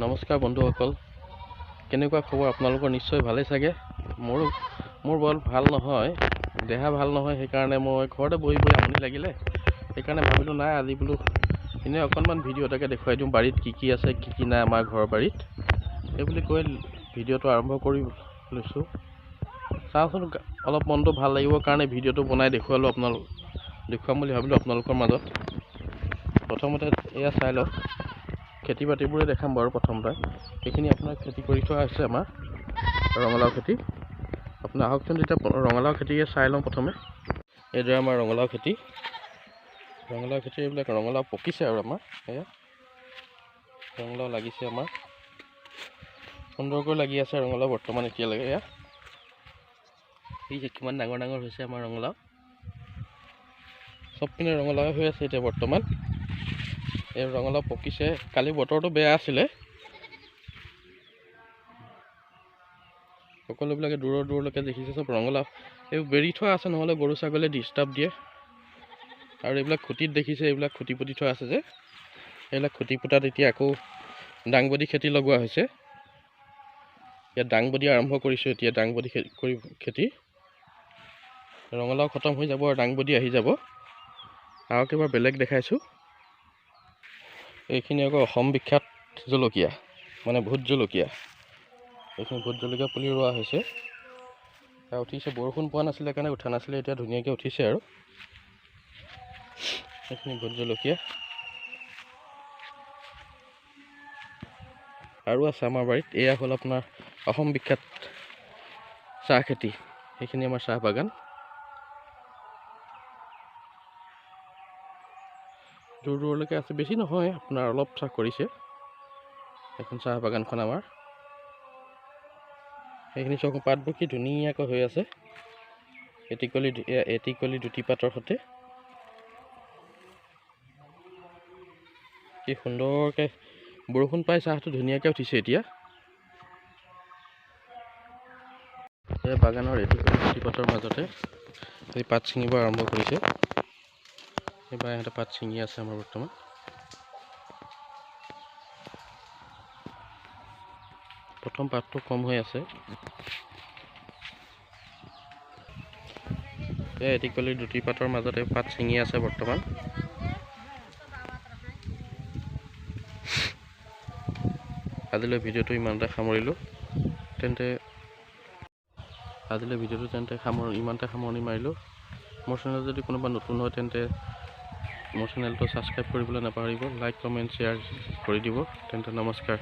নমস্কাৰ বন্ধুসকল, কেনেকুৱা খবৰ আপোনালোকৰ? নিশ্চয় ভালেই চাগে। মোৰ বৰ ভাল নহয়, দেহা ভাল নহয়, সেইকাৰণে মই ঘৰতে বহি আমনি লাগিলে। সেইকাৰণে ভাবিলোঁ নাই আজি বোলো এনেই অকণমান ভিডিঅ' এটাকে দেখুৱাই দিওঁ, বাৰীত কি আছে কি নাই আমাৰ ঘৰৰ বাৰীত। সেইবুলি কৈ ভিডিঅ'টো আৰম্ভ কৰি লৈছোঁ। চাওঁচোন, অলপ মনটো ভাল লাগিবৰ কাৰণে ভিডিঅ'টো বনাই দেখুৱাম বুলি ভাবিলোঁ আপোনালোকৰ মাজত। প্ৰথমতে এয়া চাই লওক, খেতি বাতিবোৰে দেখাম বাৰু। প্ৰথমতে এইখিনি আপোনাৰ খেতি কৰি থোৱা হৈছে, আমাৰ ৰঙালাও খেতি। আপুনি আহকচোন, তেতিয়া ৰঙালাও খেতিকে চাই লওঁ প্ৰথমে। এইদৰে আমাৰ ৰঙালাও খেতি এইবিলাক ৰঙালাও পকিছে আৰু আমাৰ এয়া ৰঙালাও লাগিছে, আমাৰ সুন্দৰকৈ লাগি আছে ৰঙালাও বৰ্তমান এতিয়ালৈকে। এয়া এই যে কিমান ডাঙৰ ডাঙৰ হৈছে আমাৰ ৰঙালাও, চবপিনে ৰঙালাও হৈ আছে এতিয়া বৰ্তমান। এই ৰঙালাও পকিছে। কালি বতৰটো বেয়া আছিলে, সকলোবিলাকে দূৰলৈকে দেখিছে চব ৰঙালাও। এইবোৰ বেৰি থোৱা আছে, নহ'লে গৰু ছাগলীয়ে ডিষ্টাৰ্ব দিয়ে। আৰু এইবিলাক খুঁটিত দেখিছে, এইবিলাক খুঁটি পুতি থোৱা আছে যে, এইবিলাক খুঁটি পুতাত এতিয়া আকৌ দাংবডি খেতি লগোৱা হৈছে। ইয়াত দাংবডি আৰম্ভ কৰিছোঁ এতিয়া, দাংবডি খেতি। ৰঙালাও খতম হৈ যাব আৰু দাংবডি আহি যাব। আৰু একেবাৰে বেলেগ দেখাইছোঁ। এইখিনি আকৌ অসম বিখ্যাত জলকীয়া, মানে ভোট জলকীয়া। এইখিনি ভোট জলকীয়া পুলি ৰোৱা হৈছে। উঠিছে, বৰষুণ পোৱা নাছিলে কাৰণে উঠা নাছিলে, এতিয়া ধুনীয়াকৈ উঠিছে। আৰু এইখিনি ভোট জলকীয়া আৰু আছে আমাৰ বাৰীত। এয়া হ'ল আপোনাৰ অসম বিখ্যাত চাহ খেতি। সেইখিনি আমাৰ চাহ বাগান। দূৰলৈকে আছে, বেছি নহয়, আপোনাৰ অলপ চাহ কৰিছে। এখন চাহ বাগানখন আমাৰ। সেইখিনি চকু পাতবোৰ কি ধুনীয়াকৈ হৈ আছে, এটিকলি দুটি পাতৰ সৈতে। কি সুন্দৰকৈ বৰষুণ পাই চাহটো ধুনীয়াকৈ উঠিছে এতিয়া। এই বাগানৰ এটিকলি দুটি পাতৰ মাজতে এই পাত ছিঙিব আৰম্ভ কৰিছে। এইবাৰ ইহঁতে পাত ছিঙি আছে আমাৰ বৰ্তমান। প্ৰথম পাতটো কম হৈ আছে। এই এটিকলি দুটি পাতৰ মাজতে পাত ছিঙি আছে বৰ্তমান। আজিলৈ ভিডিঅ'টো ইমানতে সামৰিলোঁ। ইমানতে সামৰণি মাৰিলোঁ। মোৰ চেনেল যদি কোনোবা নতুন হয় তেন্তে মোৰ চেনেলটো ছাবস্ক্ৰাইব কৰিবলৈ নাপাহৰিব। লাইক, কমেণ্ট, শ্বেয়াৰ কৰি দিব। তেন্তে নমস্কাৰ।